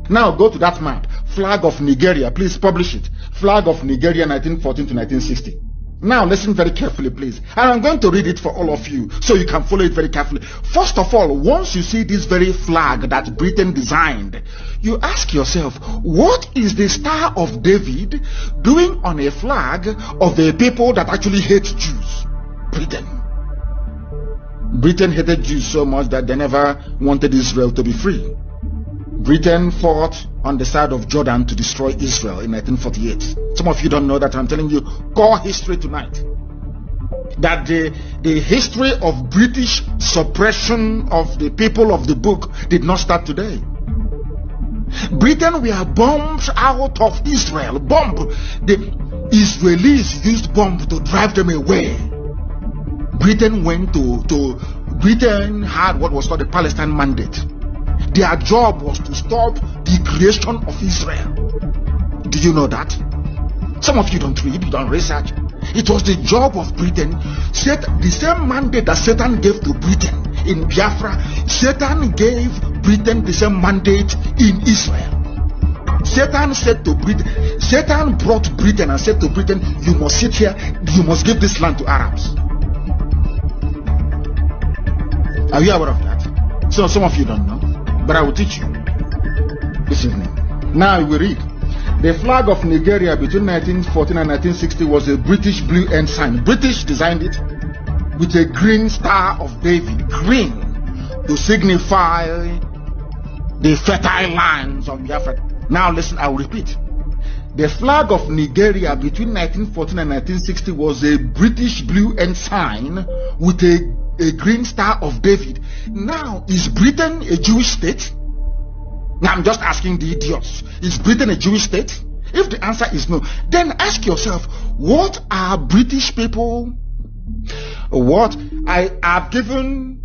Now go to that map. Flag of Nigeria. Please publish it. Flag of Nigeria 1914 to 1960. Now listen very carefully, please. And I'm going to read it for all of you so you can follow it very carefully. First of all, once you see this very flag that Britain designed, you ask yourself, what is the Star of David doing on a flag of a people that actually hate Jews? Britain hated Jews so much that they never wanted Israel to be free. Britain fought on the side of Jordan to destroy Israel in 1948. Some of you don't know that. I'm telling you core history tonight. That the history of British suppression of the people of the book did not start today. Britain were bombed out of Israel. The Israelis used bomb to drive them away. Britain Britain had what was called the Palestine Mandate. Their job was to stop the creation of Israel. Do you know that? Some of you don't read, you don't research. It was the job of Britain. The same mandate that Satan gave to Britain in Biafra, Satan gave Britain the same mandate in Israel. Satan brought Britain and said to Britain, you must sit here, you must give this land to Arabs. Are you aware of that? So some of you don't know, but I will teach you this evening. Now we read. The flag of Nigeria between 1914 and 1960 was a British blue ensign. British designed it with a green Star of David, green, to signify the fertile lands of Biafra. Now listen, I will repeat. The flag of Nigeria between 1914 and 1960 was a British blue ensign with a green Star of David. Now, is Britain a Jewish state? Now, I'm just asking the idiots. Is Britain a Jewish state? If the answer is no, then ask yourself, what are British people? What I have given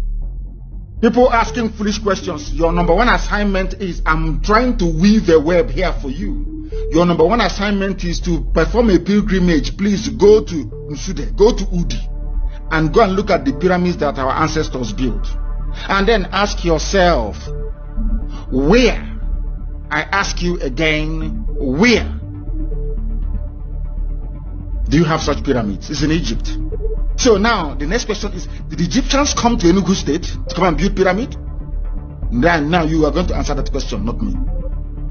people asking foolish questions. Your number one assignment is, I'm trying to weave a web here for you. Your number one assignment is to perform a pilgrimage. Please go to Nsude, go to Udi, and go and look at the pyramids that our ancestors built. And then ask yourself, where? I ask you again, where do you have such pyramids? It's in Egypt. So now the next question is, did the Egyptians come to Enugu State to come and build pyramid? Then now you are going to answer that question, not me.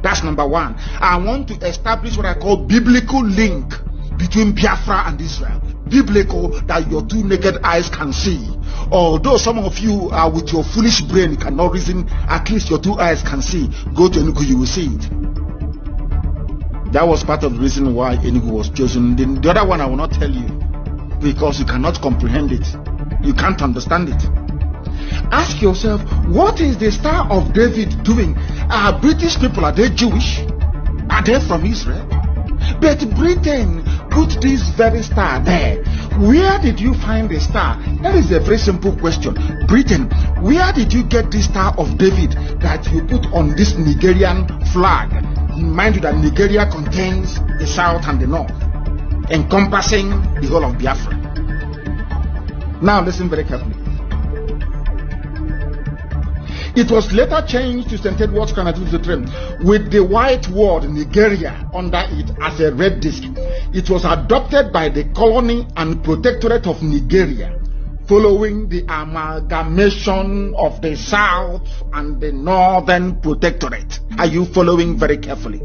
That's number one. I want to establish what I call biblical link between Biafra and Israel. Biblical, that your two naked eyes can see. Although some of you are with your foolish brain, you cannot reason, at least your two eyes can see. Go to Enugu, you will see it. That was part of the reason why Enugu was chosen. The other one I will not tell you, because you cannot comprehend it. You can't understand it. Ask yourself, what is the Star of David doing? Are British people, are they Jewish? Are they from Israel? But Britain put this very star there. Where did you find the star? That is a very simple question. Britain, where did you get this Star of David that you put on this Nigerian flag? Mind you that Nigeria contains the south and the north, encompassing the whole of Biafra. Now listen very carefully. It was later changed to St. Edward's Canadian with the white word Nigeria under it as a red disc. It was adopted by the colony and protectorate of Nigeria following the amalgamation of the South and the Northern Protectorate. Are you following very carefully?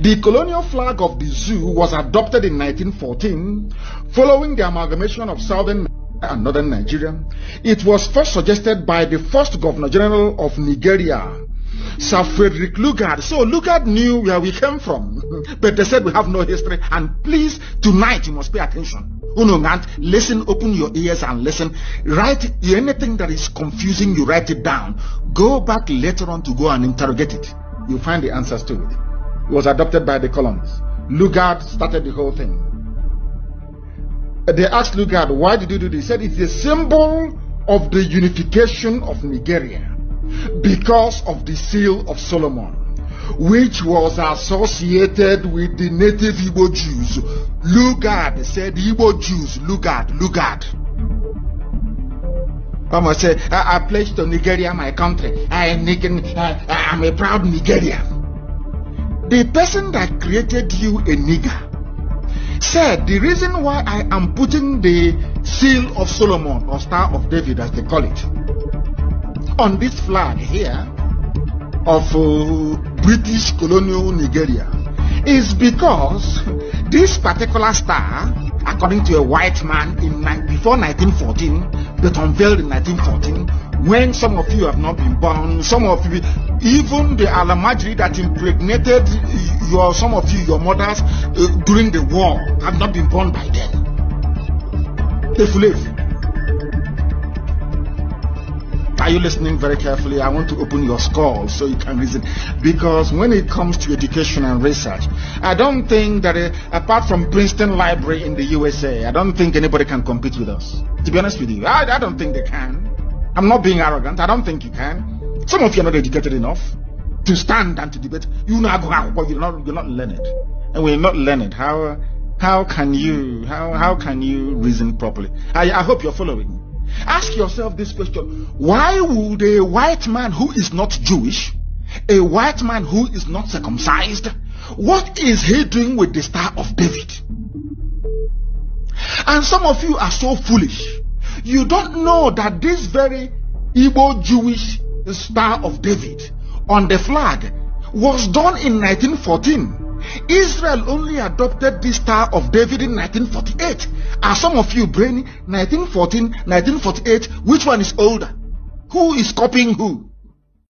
The colonial flag of the zoo was adopted in 1914 following the amalgamation of Southern and Northern Nigeria. It was first suggested by the first Governor General of Nigeria, Sir Frederick Lugard. So Lugard knew where we came from, but they said we have no history. And please, tonight you must pay attention. Listen, open your ears and listen. Write anything that is confusing, you write it down. Go back later on to go and interrogate it. You'll find the answers to it. It was adopted by the colonists. Lugard started the whole thing. They asked Lugard, why did you do this? He said it's a symbol of the unification of Nigeria because of the seal of Solomon, which was associated with the native Igbo Jews. Lugard said, Igbo Jews, Lugard. Almost say, I pledge to Nigeria, my country. I'm a proud Nigerian. The person that created you a nigger said the reason why I am putting the seal of Solomon or Star of David, as they call it, on this flag here of British colonial Nigeria is because this particular star, according to a white man before 1914, but unveiled in 1914, when some of you have not been born, some of you, even the Alamajiri that impregnated some of you, your mothers, during the war, have not been born by then. Are you listening very carefully? I want to open your skull so you can reason. Because when it comes to education and research, I don't think that apart from Princeton Library in the USA, I don't think anybody can compete with us. To be honest with you, I don't think they can. I'm not being arrogant. I don't think you can. Some of you are not educated enough to stand and to debate. You're not learned. And we're not learned. How can you reason properly? I hope you're following. Ask yourself this question: why would a white man who is not Jewish, a white man who is not circumcised, what is he doing with the Star of David? And some of you are so foolish. You don't know that this very Igbo Jewish Star of David on the flag was done in 1914. Israel only adopted this Star of David in 1948. Are some of you brainy? 1914, 1948, which one is older? Who is copying who?